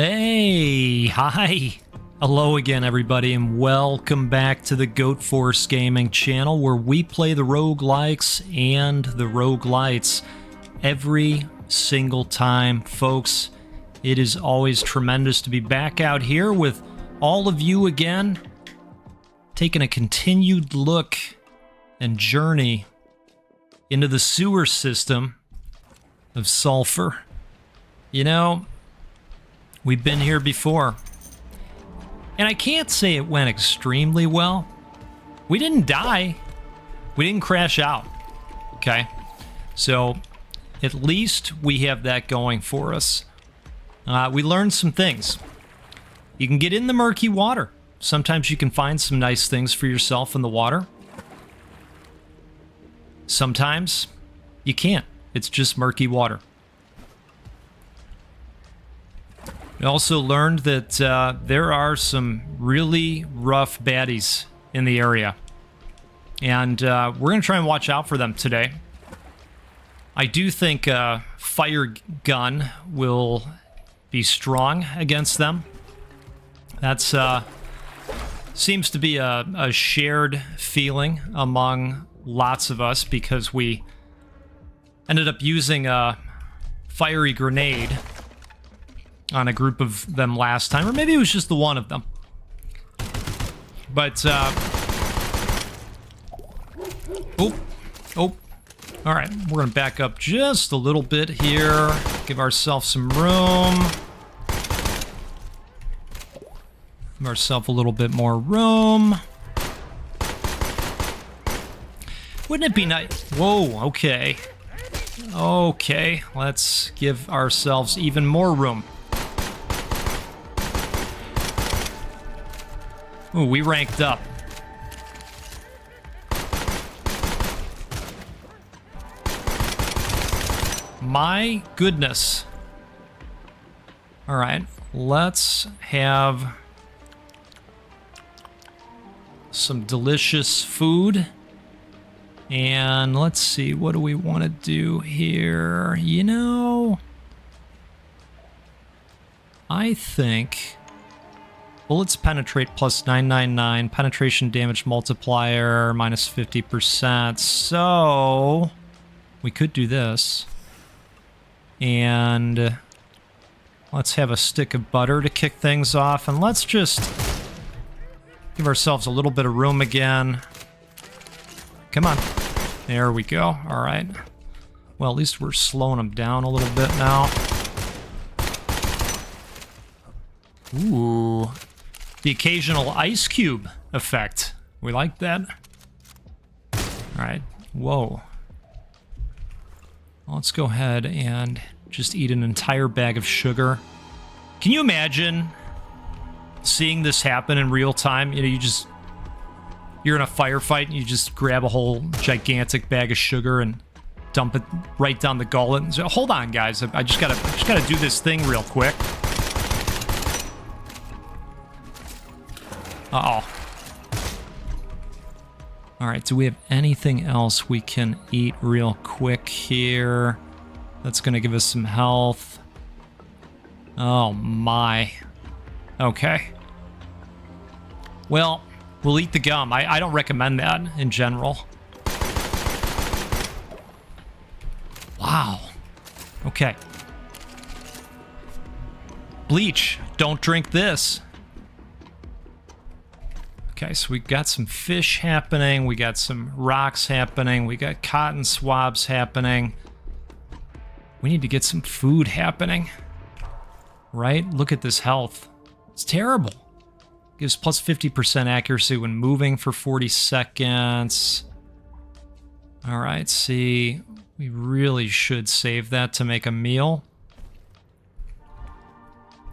Hey, hi. Hello again, everybody, and welcome back to the Goat Force Gaming channel, where we play the roguelikes and the roguelites every single time. Folks, it is always tremendous to be back out here with all of you again, taking a continued look and journey into the sewer system of Sulfur. You know, we've been here before, and I can't say it went extremely well. We didn't die. We didn't crash out. Okay? So, at least we have that going for us. We learned some things. You can get in the murky water. Sometimes you can find some nice things for yourself in the water. Sometimes you can't. It's just murky water. We also learned that there are some really rough baddies in the area. And we're going to try and watch out for them today. I do think a fire gun will be strong against them. That's seems to be a shared feeling among lots of us, because we ended up using a fiery grenade on a group of them last time, or maybe it was just the one of them. But, all right, we're gonna back up just a little bit here, give ourselves some room. Give ourselves a little bit more room. Wouldn't it be nice? Whoa, okay. Okay, let's give ourselves even more room. Ooh, we ranked up. My goodness. All right, let's have some delicious food. And let's see, what do we want to do here? You know, I think bullets penetrate plus 999, penetration damage multiplier minus 50%. So we could do this. And let's have a stick of butter to kick things off. And let's just give ourselves a little bit of room again. Come on. There we go. All right. Well, at least we're slowing them down a little bit now. Ooh. The occasional ice cube effect. We like that. All right. Whoa. Well, let's go ahead and just eat an entire bag of sugar. Can you imagine seeing this happen in real time? You know, you're in a firefight and you just grab a whole gigantic bag of sugar and dump it right down the gullet. And say, hold on, guys. I just gotta do this thing real quick. Uh-oh. All right, do we have anything else we can eat real quick here? That's gonna give us some health. Oh my. Okay. Well, we'll eat the gum. I don't recommend that in general. Wow. Okay. Bleach. Don't drink this. Okay, so we got some fish happening, we got some rocks happening, we got cotton swabs happening. We need to get some food happening. Right? Look at this health. It's terrible. Gives plus 50% accuracy when moving for 40 seconds. Alright, see, we really should save that to make a meal.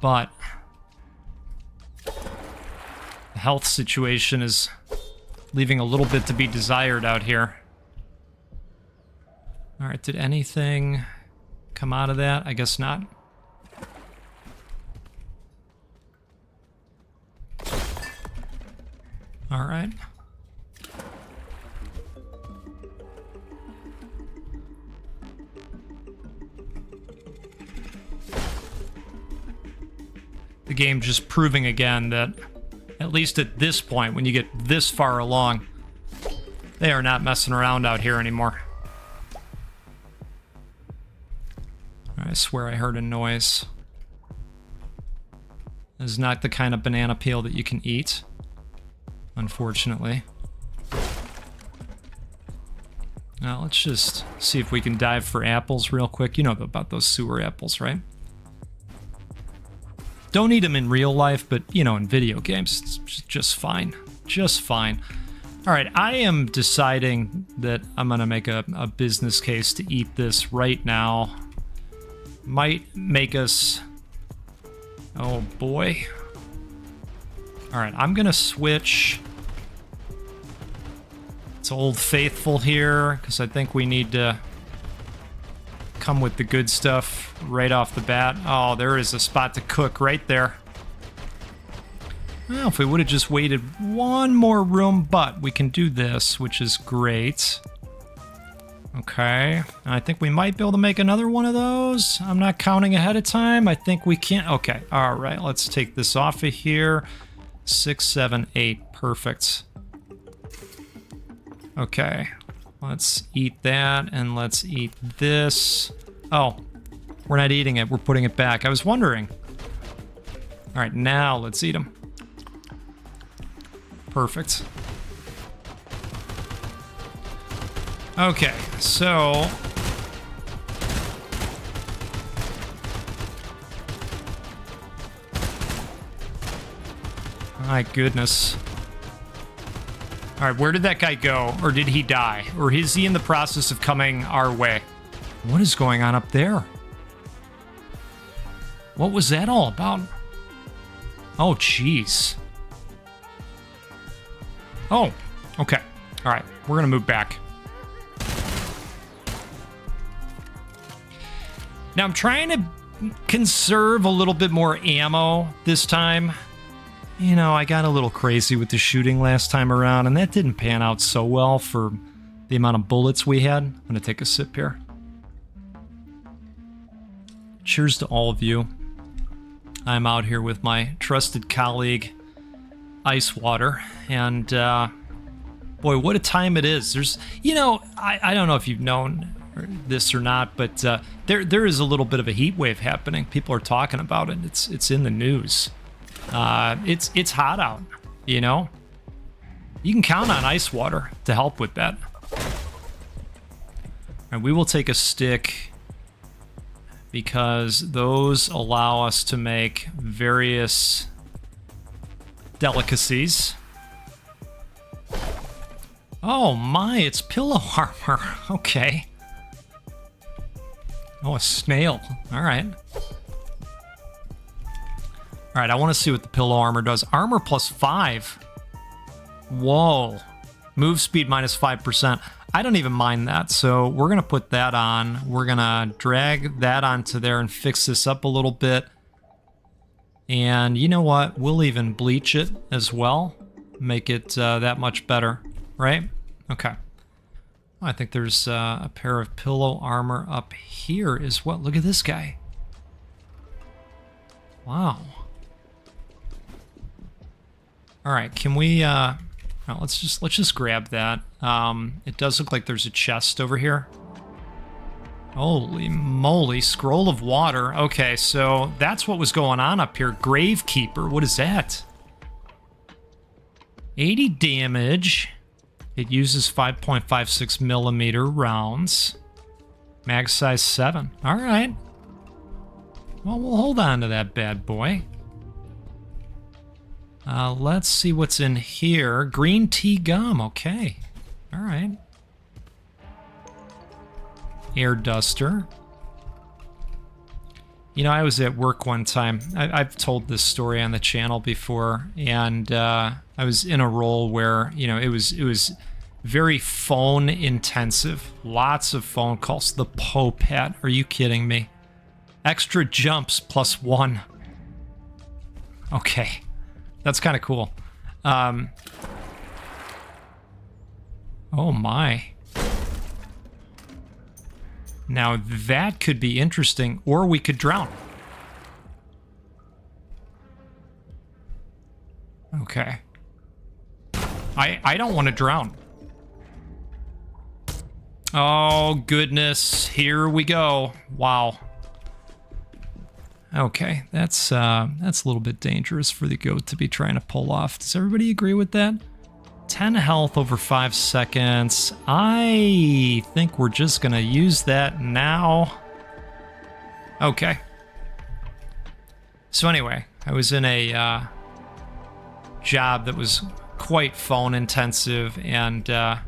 But the health situation is leaving a little bit to be desired out here. Alright, did anything come out of that? I guess not. Alright. The game just proving again that, at least at this point, when you get this far along, they are not messing around out here anymore. I swear I heard a noise. This is not the kind of banana peel that you can eat, unfortunately. Now, let's just see if we can dive for apples real quick. You know about those sewer apples, right? Don't eat them in real life, but, you know, in video games, it's just fine. Just fine. All right, I am deciding that I'm going to make a business case to eat this right now. Might make us... Oh, boy. All right, I'm going to switch... It's Old Faithful here, because I think we need to come with the good stuff right off the bat. Oh, there is a spot to cook right there. Well, if we would have just waited one more room, but we can do this, which is great. Okay, I think we might be able to make another one of those. I'm not counting ahead of time. I think we can. Okay, all right, let's take this off of here. 6, 7, 8, perfect. Okay, let's eat that, and let's eat this. Oh, we're not eating it, we're putting it back. I was wondering. All right, now let's eat them. Perfect. Okay, so... My goodness. All right, where did that guy go? Or did he die? Or is he in the process of coming our way? What is going on up there? What was that all about? Oh, jeez. Oh, okay. All right, we're gonna move back. Now, I'm trying to conserve a little bit more ammo this time. You know, I got a little crazy with the shooting last time around, and that didn't pan out so well for the amount of bullets we had. I'm gonna take a sip here. Cheers to all of you. I'm out here with my trusted colleague, Ice Water, and boy, what a time it is. There's, you know, I don't know if you've known this or not, but there is a little bit of a heat wave happening. People are talking about it. It's in the news. It's hot out, you know? You can count on Ice Water to help with that. And we will take a stick because those allow us to make various delicacies. Oh my, it's pillow armor. Okay. Oh, a snail. All right. All right, I want to see what the pillow armor does. Armor plus 5. Whoa. Move speed minus 5%. I don't even mind that, so we're going to put that on. We're going to drag that onto there and fix this up a little bit. And you know what? We'll even bleach it as well. Make it that much better, right? Okay. I think there's a pair of pillow armor up here as well. Look at this guy. Wow. All right, can we? No, let's just grab that. It does look like there's a chest over here. Holy moly! Scroll of water. Okay, so that's what was going on up here. Gravekeeper. What is that? 80 damage. It uses 5.56 millimeter rounds. Mag size 7. All right. Well, we'll hold on to that bad boy. Let's see what's in here. Green tea gum. Okay. All right. Air duster. You know, I was at work one time. I've told this story on the channel before, and I was in a role where, you know, it was very phone intensive. Lots of phone calls. The Pope hat. Are you kidding me? Extra jumps plus 1. Okay. That's kind of cool. Oh my. Now that could be interesting, or we could drown. Okay. I don't want to drown. Oh, goodness. Here we go. Wow. Okay, that's a little bit dangerous for the goat to be trying to pull off. Does everybody agree with that? 10 health over 5 seconds. I think we're just going to use that now. Okay. So anyway, I was in a job that was quite phone intensive, and I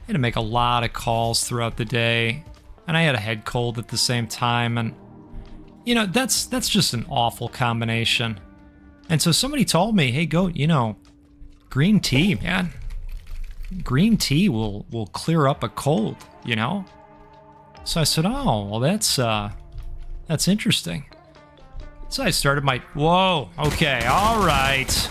had to make a lot of calls throughout the day, and I had a head cold at the same time, and you know, that's just an awful combination. And so somebody told me, hey, goat, you know, green tea, man. Green tea will clear up a cold, you know? So I said, oh, well, that's interesting. So I started my, whoa, okay, all right.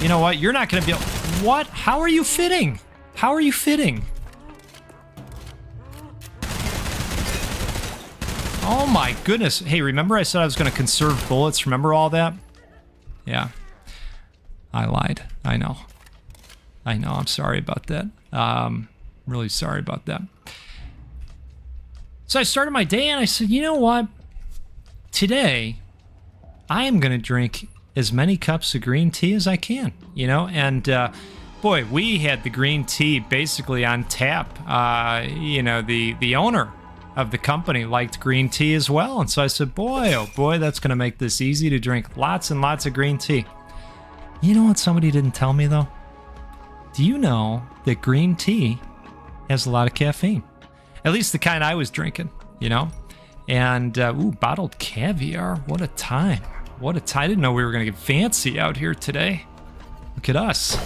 You know what, you're not gonna be able, what? How are you fitting? How are you fitting? Oh my goodness. Hey, remember I said I was gonna conserve bullets? Remember all that? Yeah. I lied. I know. I'm sorry about that. Really sorry about that. So I started my day and I said, you know what? Today, I am going to drink as many cups of green tea as I can, you know? And boy, we had the green tea basically on tap. You know, the owner of the company liked green tea as well. And so I said, boy, oh boy, that's going to make this easy to drink lots and lots of green tea. You know what somebody didn't tell me, though? Do you know that green tea has a lot of caffeine? At least the kind I was drinking, you know? And, ooh, bottled caviar. What a time. What a time. I didn't know we were going to get fancy out here today. Look at us.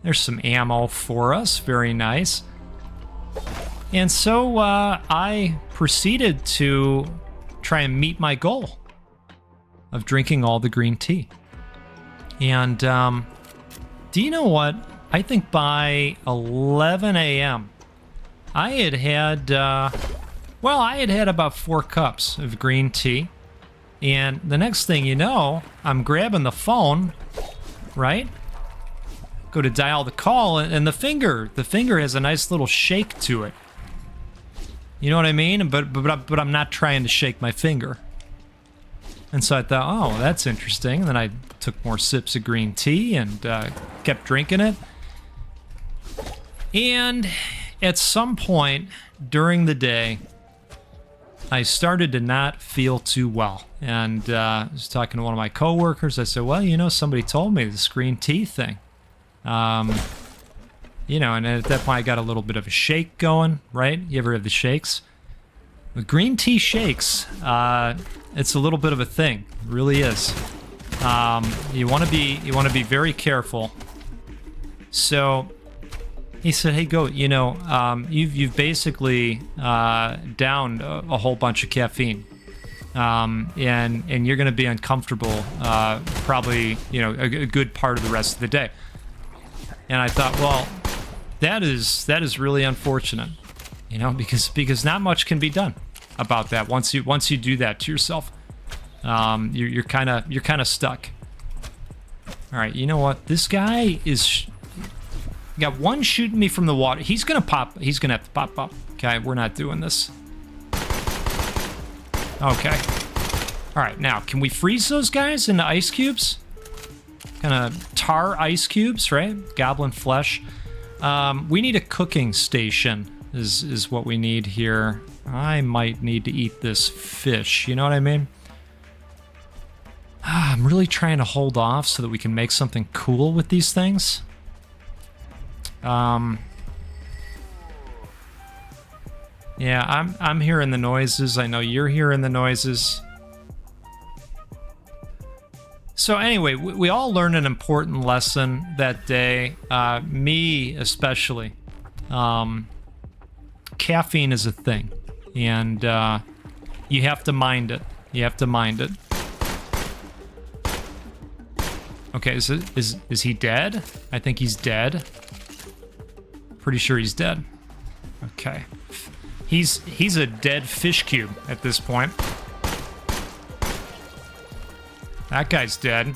There's some ammo for us. Very nice. And so I proceeded to try and meet my goal of drinking all the green tea. And do you know what? I think by 11 a.m., I had about 4 cups of green tea. And the next thing you know, I'm grabbing the phone, right? Go to dial the call, and the finger has a nice little shake to it. You know what I mean? But I'm not trying to shake my finger. And so I thought, oh, that's interesting. And then I took more sips of green tea and kept drinking it. And at some point during the day, I started to not feel too well. And I was talking to one of my coworkers. I said, well, you know, somebody told me this green tea thing. You know, and at that point I got a little bit of a shake going, right? You ever have the shakes? With green tea shakes, it's a little bit of a thing. It really is. You want to be very careful. So he said, hey, goat, you know, you've basically downed a whole bunch of caffeine. And you're going to be uncomfortable probably, you know, a good part of the rest of the day. And I thought, well, that is really unfortunate, you know, because not much can be done about that once you do that to yourself. You're kind of stuck. All right, you know what? This guy is got one shooting me from the water. He's gonna have to pop up. Okay, we're not doing this. Okay. All right, now can we freeze those guys into ice cubes? Kind of tar ice cubes, right? Goblin flesh. We need a cooking station is what we need here. I might need to eat this fish, you know what I mean? I'm really trying to hold off so that we can make something cool with these things. Yeah, I'm hearing the noises. I know you're hearing the noises. So anyway, we all learned an important lesson that day, me especially. Caffeine is a thing, and you have to mind it. You have to mind it. Okay, is he dead? I think he's dead. Pretty sure he's dead. Okay. He's a dead fish cube at this point. That guy's dead.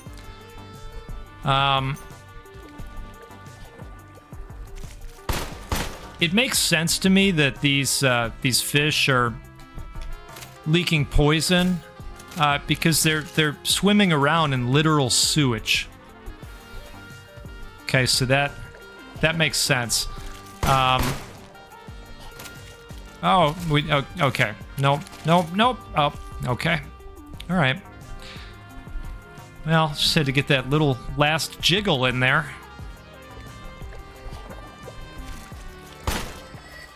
It makes sense to me that these fish are leaking poison because they're swimming around in literal sewage. Okay, so that makes sense. Okay. Nope. Oh, okay. All right. Well, just had to get that little last jiggle in there.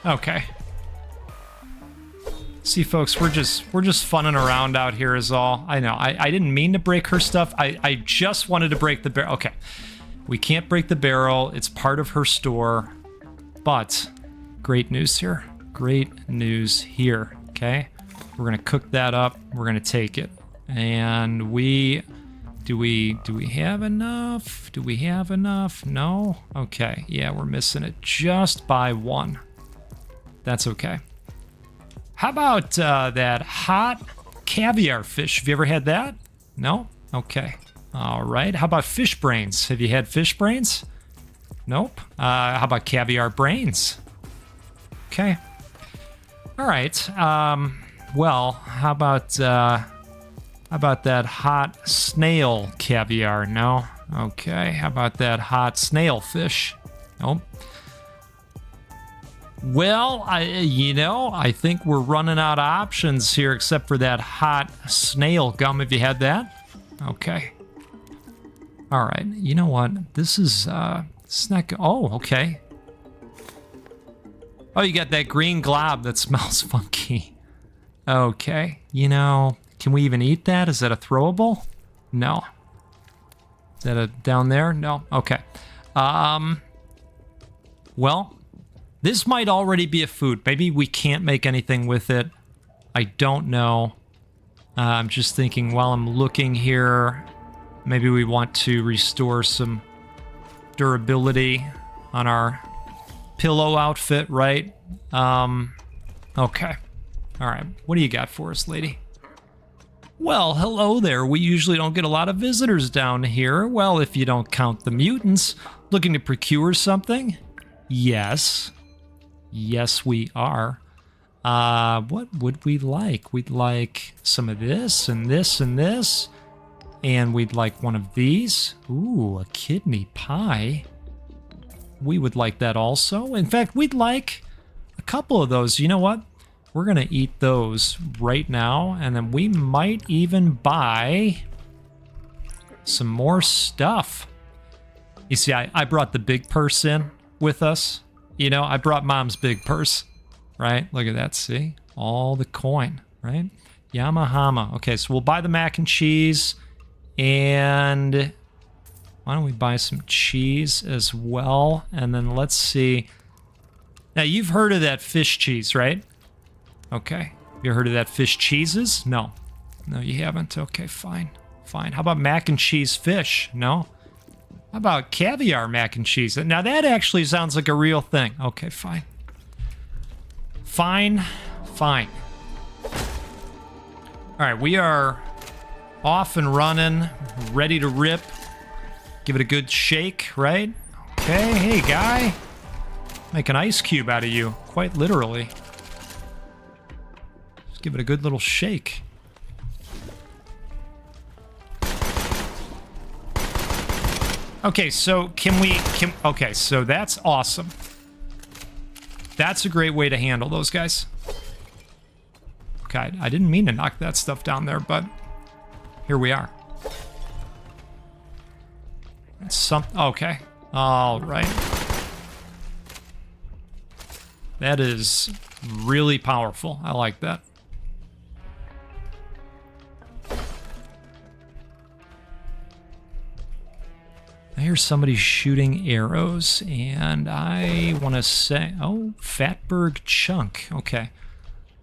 Okay. See, folks, we're just funning around out here is all. I know. I didn't mean to break her stuff. I just wanted to break the barrel. Okay. We can't break the barrel. It's part of her store. But great news here. Great news here. Okay. We're going to cook that up. We're going to take it. And do we have enough? Do we have enough? No? Okay. Yeah, we're missing it just by one. That's okay. How about that hot caviar fish? Have you ever had that? No? Okay. All right. How about fish brains? Have you had fish brains? Nope. How about caviar brains? Okay. All right. Well, how about that hot snail caviar? No? Okay. How about that hot snail fish? Nope. Well, I think we're running out of options here except for that hot snail gum. Have you had that? Okay. All right. You know what? This is snack. Oh, okay. Oh, you got that green glob that smells funky. Okay. Can we even eat that? Is that a throwable? No. Is that a down there? No. Okay. Well, this might already be a food. Maybe we can't make anything with it. I don't know. I'm just thinking while I'm looking here, maybe we want to restore some durability on our pillow outfit, right? Okay. All right. What do you got for us, lady? Well, hello there. We usually don't get a lot of visitors down here. Well, if you don't count the mutants. Looking to procure something? Yes. Yes, we are. What would we like? We'd like some of this and this and this. And we'd like one of these. Ooh, a kidney pie. We would like that also. In fact, we'd like a couple of those. You know what? We're going to eat those right now. And then we might even buy some more stuff. You see, I brought the big purse in with us. I brought mom's big purse, right? Look at that, see? All the coin, right? Yamahama. Okay, so we'll buy the mac and cheese. And why don't we buy some cheese as well? And then let's see. Now, you've heard of that fish cheese, right? Okay. You heard of that fish cheeses? No. No, you haven't? Okay, fine. Fine. How about mac and cheese fish? No? How about caviar mac and cheese? Now, that actually sounds like a real thing. Okay, fine. Fine. Fine. All right, we are off and running, ready to rip. Give it a good shake, right? Okay, hey, guy. Make an ice cube out of you, quite literally. Just give it a good little shake. Okay, so okay, so that's awesome. That's a great way to handle those guys. Okay, I didn't mean to knock that stuff down there, but here we are. Okay. All right. That is really powerful. I like that. I hear somebody shooting arrows, and I want to say, oh, Fatberg Chunk. Okay.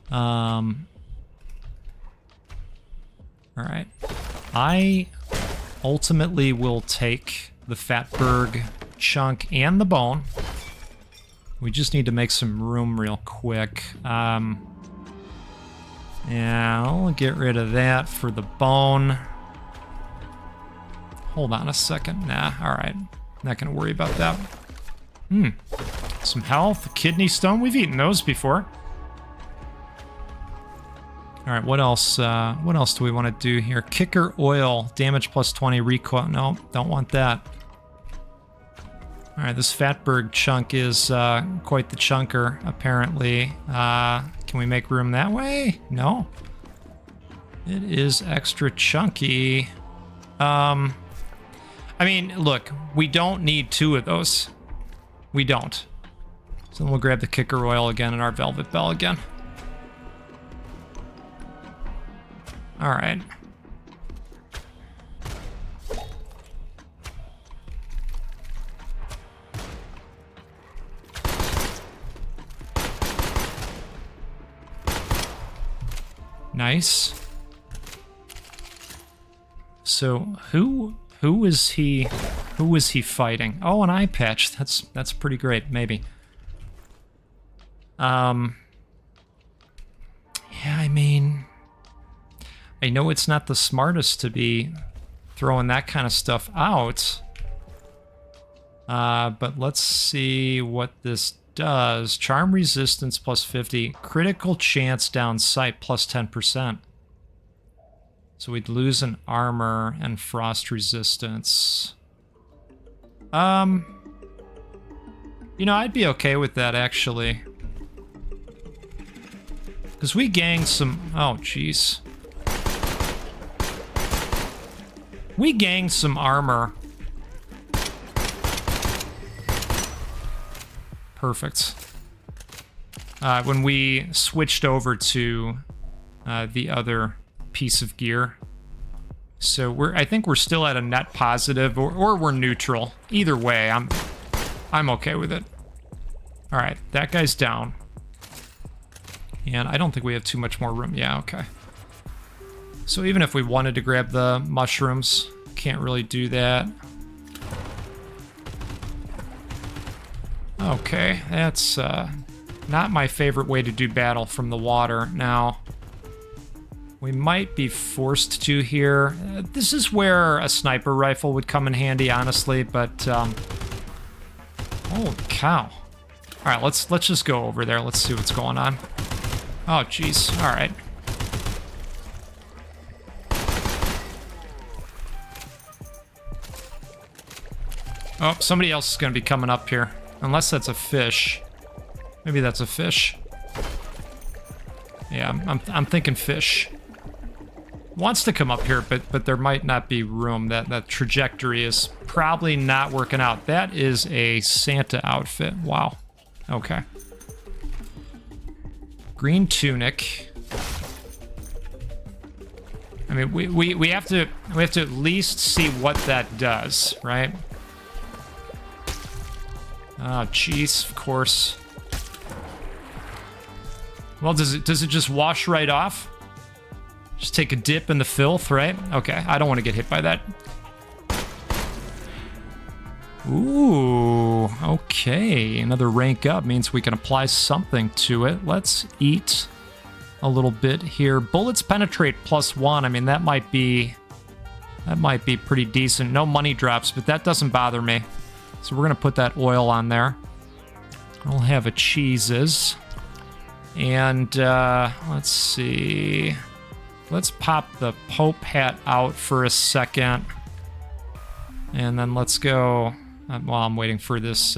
All right. I ultimately will take the Fatberg Chunk and the bone. We just need to make some room real quick. Yeah, I'll get rid of that for the bone. Hold on a second. Nah, all right. Not gonna worry about that. Some health, kidney stone. We've eaten those before. All right, what else? What else do we want to do here? Kicker oil, damage plus 20, recoil. No, don't want that. All right, this Fatberg chunk is quite the chunker, apparently. Can we make room that way? No. It is extra chunky. I mean, look, we don't need 2 of those. We don't. So then we'll grab the kicker oil again and our velvet bell again. All right. Nice. So who is he fighting? Oh, an eye patch. That's pretty great, maybe. Yeah, I mean, I know it's not the smartest to be throwing that kind of stuff out. But let's see what this does. Charm resistance plus 50. Critical chance down sight plus 10%. So we'd lose an armor and frost resistance. You know, I'd be okay with that, actually. Because we gained some... Oh, jeez. We gained some armor. Perfect. When we switched over to the other piece of gear. So I think we're still at a net positive, or we're neutral. Either way, I'm okay with it. All right, that guy's down. And I don't think we have too much more room. Yeah, okay. So even if we wanted to grab the mushrooms, can't really do that. Okay, that's not my favorite way to do battle from the water. Now, we might be forced to here. This is where a sniper rifle would come in handy, honestly, but holy cow. All right, let's just go over there. Let's see what's going on. Oh, jeez. All right. Oh, somebody else is going to be coming up here. Unless that's a fish. Maybe that's a fish. Yeah, I'm thinking fish. Wants to come up here, but there might not be room. That trajectory is probably not working out. That is a Santa outfit. Wow. Okay. Green tunic. I mean, we have to at least see what that does, right? Oh, jeez, of course. Well, does it just wash right off? Just take a dip in the filth, right? Okay, I don't want to get hit by that. Ooh, okay. Another rank up means we can apply something to it. Let's eat a little bit here. Bullets penetrate +1. I mean, that might be pretty decent. No money drops, but that doesn't bother me. So we're going to put that oil on there. We'll have a cheeses. And let's see. Let's pop the Pope hat out for a second. And then let's go... While I'm waiting for this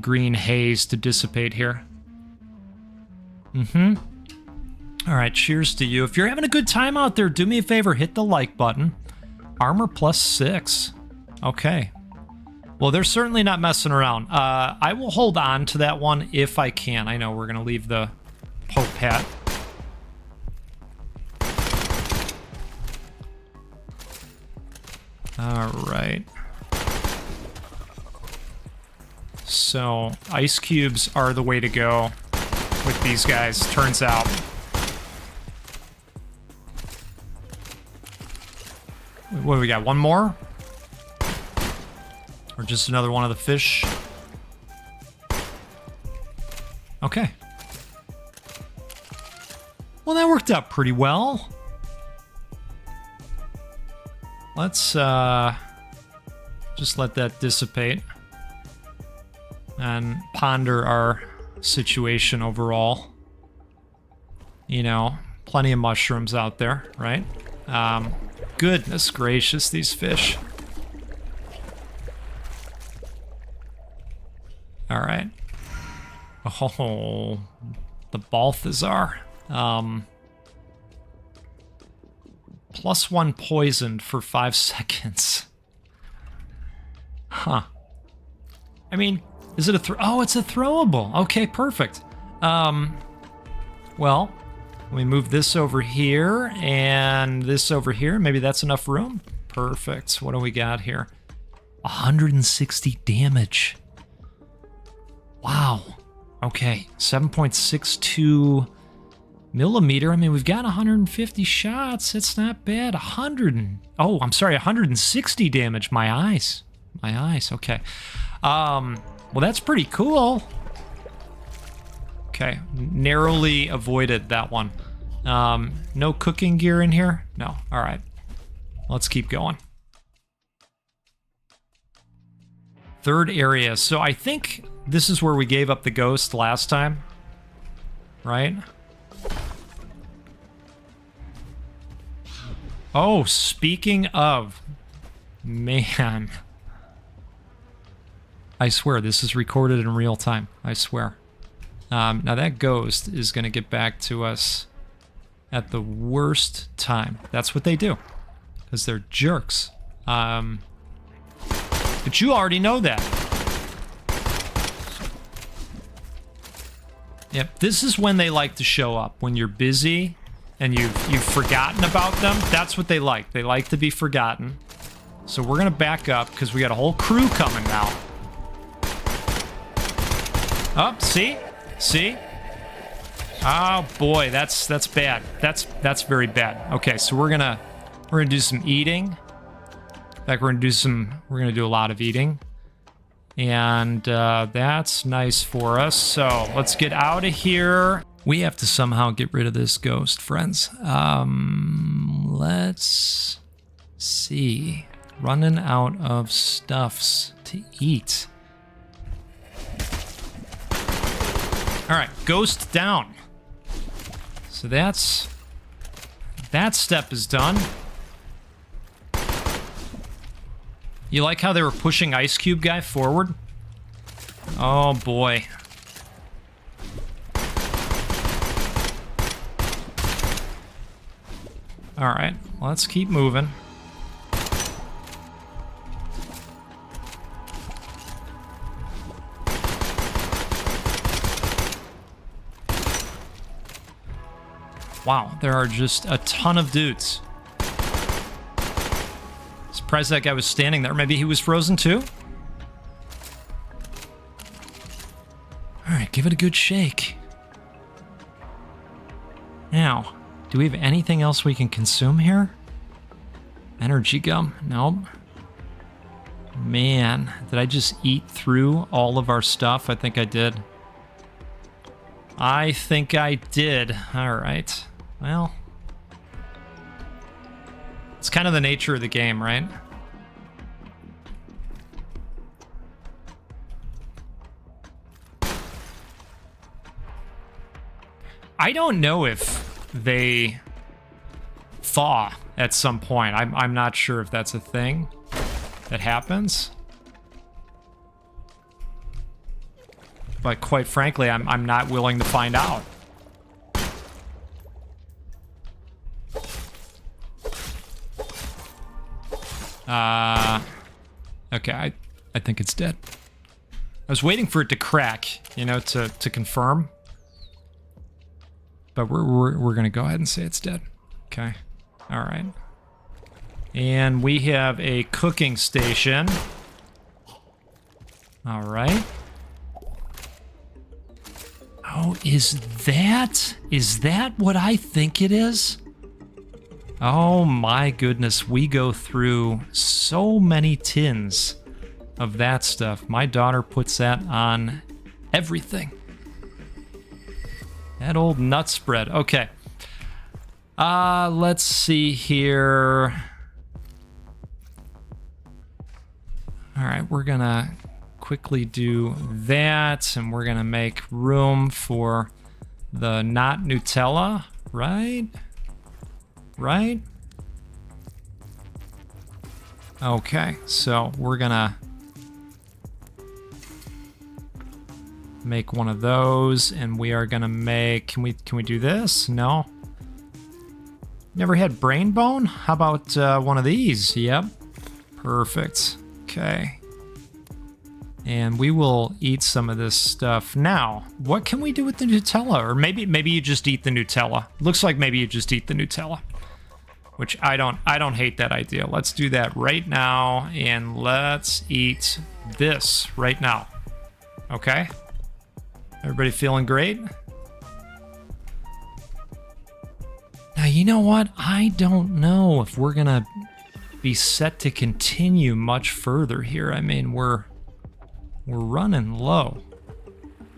green haze to dissipate here. Mm-hmm. All right, cheers to you. If you're having a good time out there, do me a favor, hit the like button. Armor +6. Okay. Well, they're certainly not messing around. I will hold on to that one if I can. I know we're going to leave the Pope hat. All right. So, ice cubes are the way to go with these guys, turns out. What do we got? One more? Or just another one of the fish? Okay. Well, that worked out pretty well. let's just let that dissipate and ponder our situation overall. You know, plenty of mushrooms out there, right? Goodness gracious, these fish. All right. Oh, the Balthazar. +1 poisoned for 5 seconds. Huh. I mean, is it a oh, it's a throwable. Okay, perfect. Well, let me move this over here and this over here. Maybe that's enough room. Perfect. What do we got here? 160 damage. Wow. Okay, 7.62 millimeter. I mean, we've got 150 shots. It's not bad. 160 damage. My eyes. Okay. Well, that's pretty cool. Okay, narrowly avoided that one. No cooking gear in here? No. All right. Let's keep going. Third area. So I think this is where we gave up the ghost last time, right? Oh, speaking of, man. I swear, this is recorded in real time. I swear. Now that ghost is going to get back to us at the worst time. That's what they do, because they're jerks. But you already know that. Yep, this is when they like to show up. When you're busy and you've forgotten about them, that's what they like. They like to be forgotten. So we're going to back up because we got a whole crew coming now. Oh, see? See? Oh boy, that's bad. That's very bad. Okay, so we're gonna do some eating. In fact, we're gonna do a lot of eating. And that's nice for us. So let's get out of here. We have to somehow get rid of this ghost, friends. Let's see. Running out of stuffs to eat. All right, ghost down. So that step is done. You like how they were pushing Ice Cube Guy forward? Oh boy. All right, let's keep moving. Wow, there are just a ton of dudes. Surprised that guy was standing there. Maybe he was frozen too? Alright, give it a good shake. Now, do we have anything else we can consume here? Energy gum? Nope. Man, did I just eat through all of our stuff? I think I did. I think I did. Alright. Well, it's kind of the nature of the game, right? I don't know if they thaw at some point. I'm not sure if that's a thing that happens. But quite frankly, I'm not willing to find out. Okay, I think it's dead. I was waiting for it to crack, you know, to confirm. But we're gonna go ahead and say it's dead. Okay. All right. And we have a cooking station. All right. Oh, is that what I think it is? Oh my goodness, we go through so many tins of that stuff. My daughter puts that on everything. That old nut spread. Okay. Let's see here. All right, we're gonna quickly do that, and we're gonna make room for the not Nutella, right? Right? Okay, so we're gonna make one of those, and we are gonna make, can we do this? No. Never had brain bone? How about one of these? Yep. Perfect. Okay. And we will eat some of this stuff. Now, what can we do with the Nutella? Or maybe you just eat the Nutella. Looks like maybe you just eat the Nutella. Which I don't hate that idea. Let's do that right now, and let's eat this right now. Okay? Everybody feeling great? Now, you know what? I don't know if we're gonna be set to continue much further here. I mean, we're running low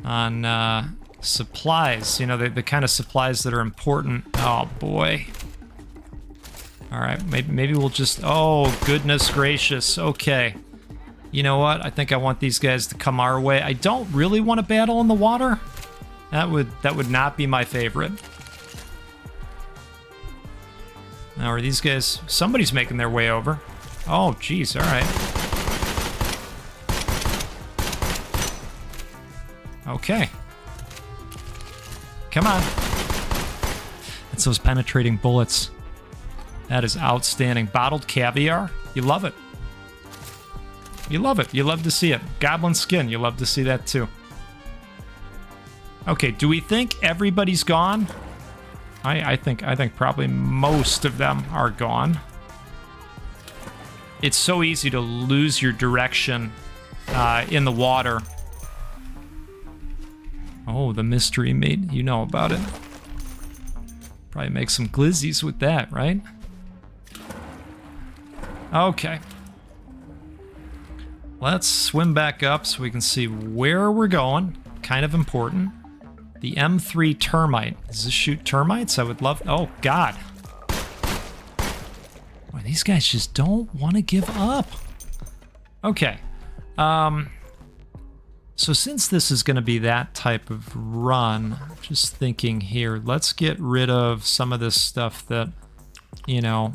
on supplies. You know, the kind of supplies that are important. Oh boy. All right, maybe we'll just, oh goodness gracious. Okay. You know what? I think I want these guys to come our way. I don't really want to battle in the water. That would not be my favorite. Now, are these guys... Somebody's making their way over. Oh, geez. All right. Okay. Come on. It's those penetrating bullets. That is outstanding. Bottled caviar. You love it. You love it. You love to see it. Goblin skin. You love to see that too. Okay, do we think everybody's gone? I think probably most of them are gone. It's so easy to lose your direction in the water. Oh, the mystery meat. You know about it. Probably make some glizzies with that, right? Okay. Let's swim back up so we can see where we're going. Kind of important. The M3 termite. Does this shoot termites? I would love... Oh, God. Boy, these guys just don't want to give up. Okay. So since this is going to be that type of run, just thinking here, let's get rid of some of this stuff that, you know,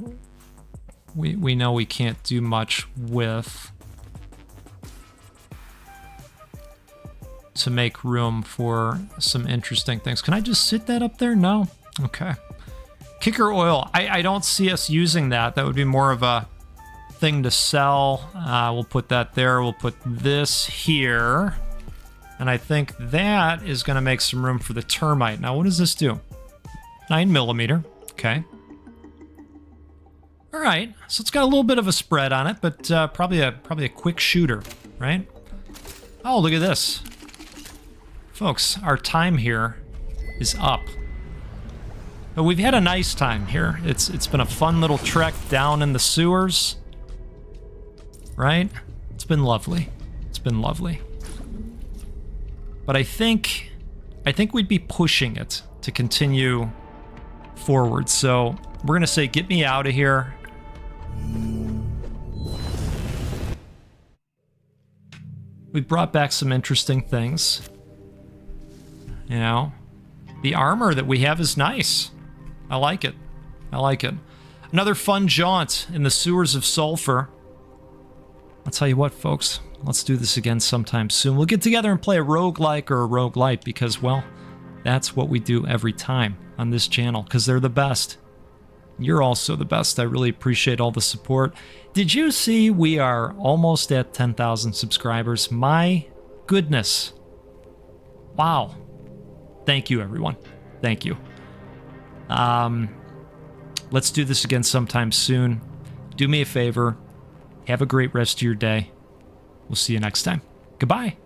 we know we can't do much with, to make room for some interesting things. Can I just sit that up there? No? Okay. Kicker oil. I don't see us using that. That would be more of a thing to sell. We'll put that there. We'll put this here. And I think that is going to make some room for the termite. Now, what does this do? 9mm. Okay. All right. So it's got a little bit of a spread on it, but probably a quick shooter, right? Oh, look at this. Folks, our time here is up. But we've had a nice time here. It's been a fun little trek down in the sewers. Right? It's been lovely. It's been lovely. But I think we'd be pushing it to continue forward. So we're gonna say, get me out of here. We brought back some interesting things. You know, the armor that we have is nice. I like it. I like it. Another fun jaunt in the sewers of Sulfur. I'll tell you what, folks. Let's do this again sometime soon. We'll get together and play a roguelike or a roguelite because, well, that's what we do every time on this channel because they're the best. You're also the best. I really appreciate all the support. Did you see we are almost at 10,000 subscribers? My goodness. Wow. Thank you, everyone. Thank you. Let's do this again sometime soon. Do me a favor. Have a great rest of your day. We'll see you next time. Goodbye.